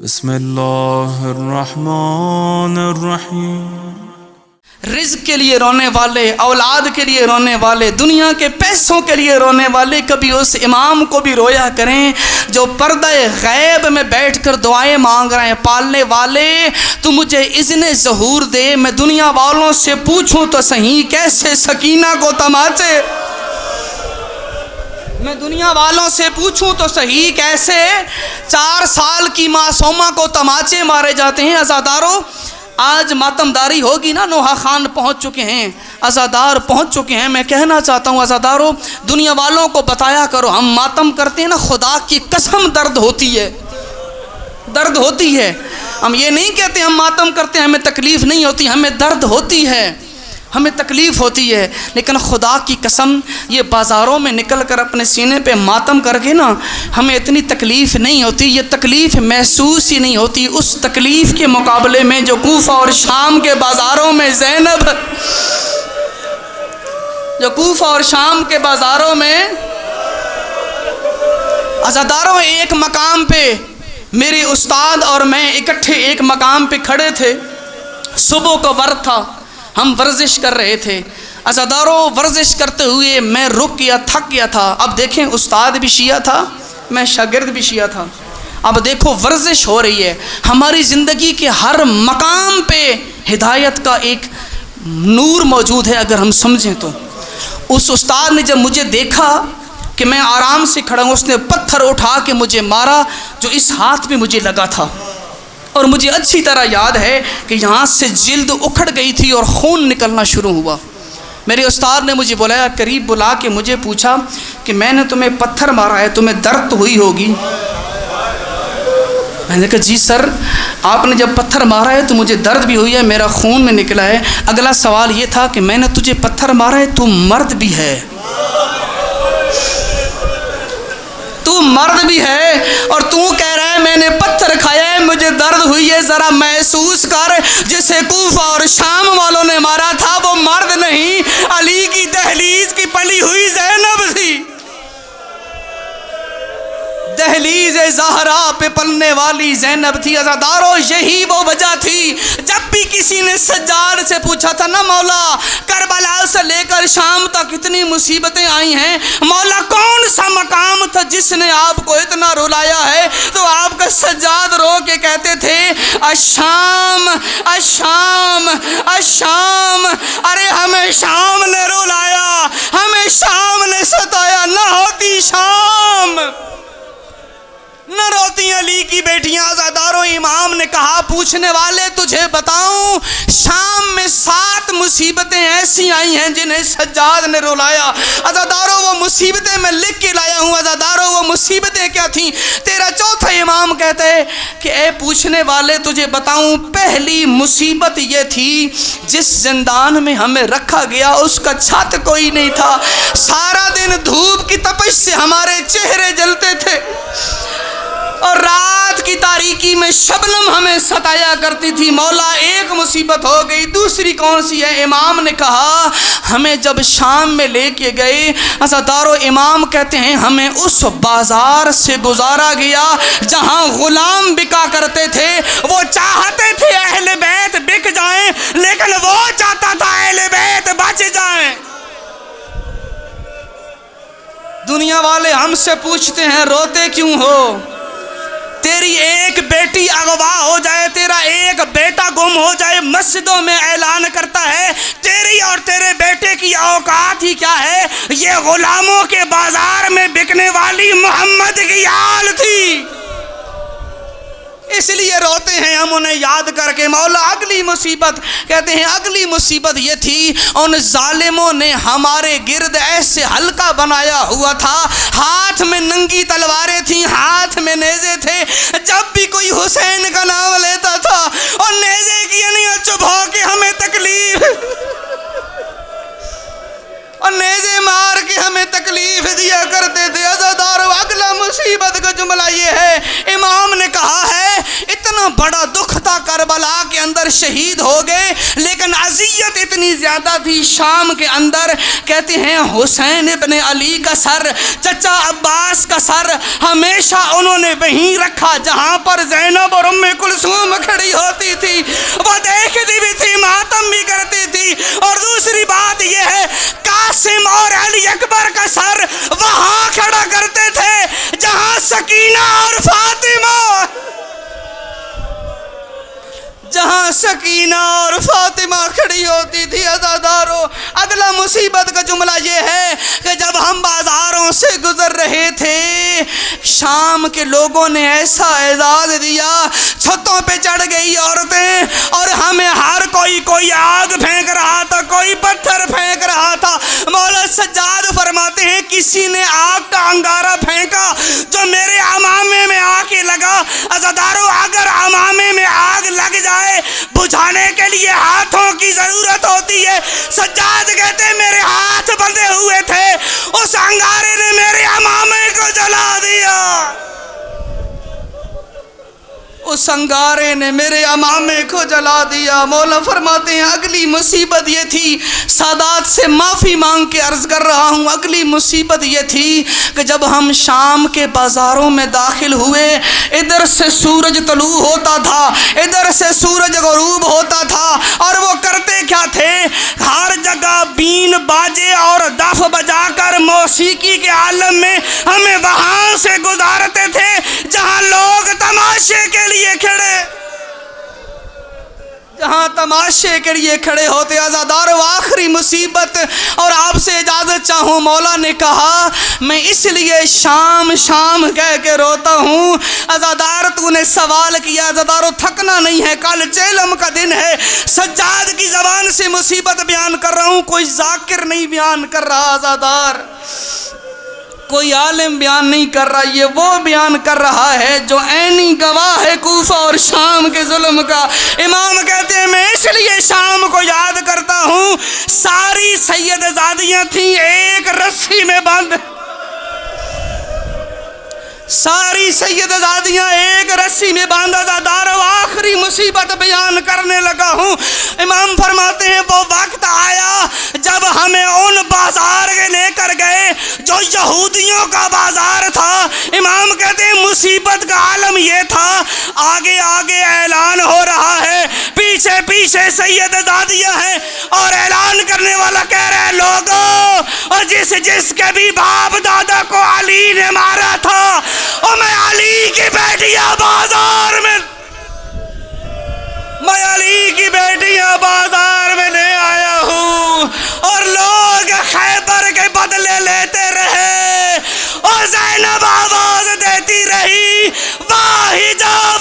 بسم اللہ الرحمن الرحیم۔ رزق کے لیے رونے والے، اولاد کے لیے رونے والے، دنیا کے پیسوں کے لیے رونے والے کبھی اس امام کو بھی رویا کریں جو پردہ غیب میں بیٹھ کر دعائیں مانگ رہے ہیں۔ پالنے والے تو مجھے اذن ظہور دے، میں دنیا والوں سے پوچھوں تو صحیح کیسے سکینہ کو تماچے، میں دنیا والوں سے پوچھوں تو صحیح کیسے 4 سال کی معصومہ کو تماچے مارے جاتے ہیں۔ عزاداروں، آج ماتمداری ہوگی نا، نوحہ خان پہنچ چکے ہیں، عزادار پہنچ چکے ہیں۔ میں کہنا چاہتا ہوں عزاداروں، دنیا والوں کو بتایا کرو ہم ماتم کرتے ہیں نا، خدا کی قسم درد ہوتی ہے، درد ہوتی ہے۔ ہم یہ نہیں کہتے ہم ماتم کرتے ہیں ہمیں تکلیف نہیں ہوتی، ہمیں درد ہوتی ہے، ہمیں تکلیف ہوتی ہے، لیکن خدا کی قسم یہ بازاروں میں نکل کر اپنے سینے پہ ماتم کر کے نا ہمیں اتنی تکلیف نہیں ہوتی، یہ تکلیف محسوس ہی نہیں ہوتی اس تکلیف کے مقابلے میں جو کوفہ اور شام کے بازاروں میں زینب، جو کوفہ اور شام کے بازاروں میں۔ عزاداروں، ایک مقام پہ میرے استاد اور میں اکٹھے ایک مقام پہ کھڑے تھے، صبح کا وقت تھا، ہم ورزش کر رہے تھے۔ عزاداروں، ورزش کرتے ہوئے میں رک گیا، تھک گیا تھا۔ اب دیکھیں، استاد بھی شیعہ تھا، میں شاگرد بھی شیعہ تھا۔ اب دیکھو ورزش ہو رہی ہے، ہماری زندگی کے ہر مقام پہ ہدایت کا ایک نور موجود ہے اگر ہم سمجھیں تو۔ اس استاد نے جب مجھے دیکھا کہ میں آرام سے کھڑا ہوں، اس نے پتھر اٹھا کے مجھے مارا جو اس ہاتھ میں مجھے لگا تھا، اور مجھے اچھی طرح یاد ہے کہ یہاں سے جلد اکھڑ گئی تھی اور خون نکلنا شروع ہوا۔ میرے استاد نے مجھے بلایا، قریب بلا کے مجھے پوچھا کہ میں نے تمہیں پتھر مارا ہے، تمہیں درد تو ہوئی ہوگی؟ میں نے کہا جی سر، آپ نے جب پتھر مارا ہے تو مجھے درد بھی ہوئی ہے، میرا خون میں نکلا ہے۔ اگلا سوال یہ تھا کہ میں نے تجھے پتھر مارا ہے، تو مرد بھی ہے، تو مرد بھی ہے، اور تو کہہ رہا ہے میں نے پتھر کھایا ہے، مجھے درد ہوئی ہے۔ ذرا محسوس کر، جسے کوفہ اور شام والوں نے مارا تھا وہ مرد نہیں، علی کی دہلیز کی پلی ہوئی زینب تھی، دہلیز زہرا پہ پلنے والی زینب تھی۔ عزاداروں، یہی وہ وجہ تھی جب بھی کسی نے سجاد سے پوچھا تھا نا مولا کربلا سے لے کر شام تک اتنی مصیبتیں آئی ہیں، مولا کون سا مقام تھا جس نے آپ کو اتنا رلایا ہے؟ تو آپ کا سجاد رو کے کہتے تھے الشام الشام الشام، ارے ہمیں شام نے رلایا، ہمیں شام نے ستایا، نہ ہوتی شام نہ روتی علی کی بیٹیاں۔ عزاداروں، امام نے کہا پوچھنے والے تجھے بتاؤں، شام میں 7 مصیبتیں ایسی آئی ہیں جنہیں سجاد نے رلایا۔ عزاداروں، وہ مصیبتیں میں لکھ کے لایا ہوں۔ عزاداروں، وہ مصیبتیں کیا تھیں؟ تیرا چوتھا امام کہتے ہیں کہ اے پوچھنے والے تجھے بتاؤں، پہلی مصیبت یہ تھی جس زندان میں ہمیں رکھا گیا اس کا چھت کوئی نہیں تھا، سارا دن دھوپ کی تپش سے ہمارے چہرے جلتے تھے، اور رات کی تاریکی میں شبنم ہمیں ستایا کرتی تھی۔ مولا، ایک مصیبت ہو گئی، دوسری کون سی ہے؟ امام نے کہا ہمیں جب شام میں لے کے گئے، عزادارو، امام کہتے ہیں ہمیں اس بازار سے گزارا گیا جہاں غلام بکا کرتے تھے۔ وہ چاہتے تھے اہل بیت بک جائیں، لیکن وہ چاہتا تھا اہل بیت بچ جائیں۔ دنیا والے ہم سے پوچھتے ہیں روتے کیوں ہو؟ تیری ایک بیٹی اغوا ہو جائے، تیرا ایک بیٹا گم ہو جائے، مسجدوں میں اعلان کرتا ہے تیری اور تیرے بیٹے کی اوقات ہی کیا ہے؟ یہ غلاموں کے بازار میں بکنے والی محمد کی آل تھی، اس لیے روتے ہیں ہم انہیں یاد کر کے۔ مولا، اگلی مصیبت کہتے ہیں اگلی مصیبت یہ تھی ان ظالموں نے ہمارے گرد ایسے حلقہ بنایا ہوا تھا، ہاتھ میں ننگی تلواریں تھیں، ہاتھ میں نیزے تھے، جب بھی کوئی حسین کا نام لیتا تھا اور نیزے کی انیاں چبھا کے ہمیں تکلیف اور نیزے مار کے ہمیں تکلیف دیا کرتے تھے۔ عزادارو، اگلا مصیبت کا جملہ یہ ہے، امام نے کہا ہے اتنا بڑا دکھ تھا کربلا کے اندر اندر شہید ہو گئے، لیکن اذیت اتنی زیادہ تھی شام کے اندر، کہتے ہیں حسین ابن علی کا سر، چچا عباس کا سر ہمیشہ انہوں نے وہیں رکھا جہاں پر زینب اور ام کلثوم کھڑی ہوتی تھی، وہ دیکھتی بھی تھی، ماتم بھی کرتی تھی۔ اور دوسری بات یہ ہے قاسم اور علی اکبر کا سر وہاں کھڑا کرتے تھے جہاں سکینہ اور فاطمہ کھڑی ہوتی تھی۔ عزادارو، اگلا مصیبت کا جملہ یہ ہے کہ جب ہم بازاروں سے گزر رہے تھے، شام کے لوگوں نے ایسا اعزاز دیا، چھتوں پہ چڑھ گئی عورتیں، اور ہمیں ہر کوئی آگ پھینک رہا تھا، کوئی پتھر پھینک رہا تھا۔ مولا سجاد فرماتے ہیں کسی نے آگ کا انگارہ پھینکا جو میرے امامے میں آ کے لگا۔ عزادارو، اگر امامے میں آگ لگ جائے بجھانے کے لیے ہاتھوں کی ضرورت ہوتی ہے۔ سجاد کہتے میرے ہاتھ بندھے ہوئے تھے، اس انگارے نے میرے امامے کو جلا دیا، اس انگارے نے میرے امامے کو جلا دیا۔ مولا فرماتے ہیں اگلی مصیبت یہ تھی، سادات سے معافی مانگ کے عرض کر رہا ہوں، اگلی مصیبت یہ تھی کہ جب ہم شام کے بازاروں میں داخل ہوئے، ادھر سے سورج طلوع ہوتا تھا، ادھر سے سورج غروب ہوتا تھا، اور وہ کرتے کیا تھے، ہر جگہ بین باجے اور دف بجا کر موسیقی کے عالم میں ہمیں وہاں سے گزارتے تھے جہاں لوگ تماشے کے لیے کھڑے ہوتے۔ عزادارو، آخری مصیبت، اور آپ سے اجازت چاہوں، مولا نے کہا میں اس لیے شام شام کہہ کے روتا ہوں۔ عزادار، تو نے سوال کیا، عزادارو تھکنا نہیں ہے، کل چیلم کا دن ہے، سجاد کی زبان سے مصیبت بیان کر رہا ہوں، کوئی ذاکر نہیں بیان کر رہا، عزادار کوئی عالم بیان نہیں کر رہا، یہ وہ بیان کر رہا ہے جو عینی گواہ ہے کوفہ اور شام کے ظلم کا۔ امام کہتے ہیں میں اس لیے شام کو یاد کرتا ہوں، ساری سید زادیاں تھیں ایک رسی میں بند، ساری سیدزادیاں ایک رسی میں باندھا دار، آخری مصیبت بیان کرنے لگا ہوں۔ امام فرماتے ہیں وہ وقت آیا جب ہمیں ان بازار کے لے کر گئے جو یہودیوں کا بازار تھا۔ امام کہتے ہیں مصیبت کا عالم یہ تھا، آگے آگے اعلان ہو رہا ہے، پیچھے پیچھے سیدزادیاں ہیں، اور اعلان کرنے والا کہہ رہے ہیں لوگوں، اور جس کے بھی باپ دادا کو علی نے مارا تھا، اور میں علی کی بیٹیاں بازار میں لے آیا ہوں، اور لوگ خیبر کے بدلے لیتے رہے، اور زینب آواز دیتی رہی واہ جا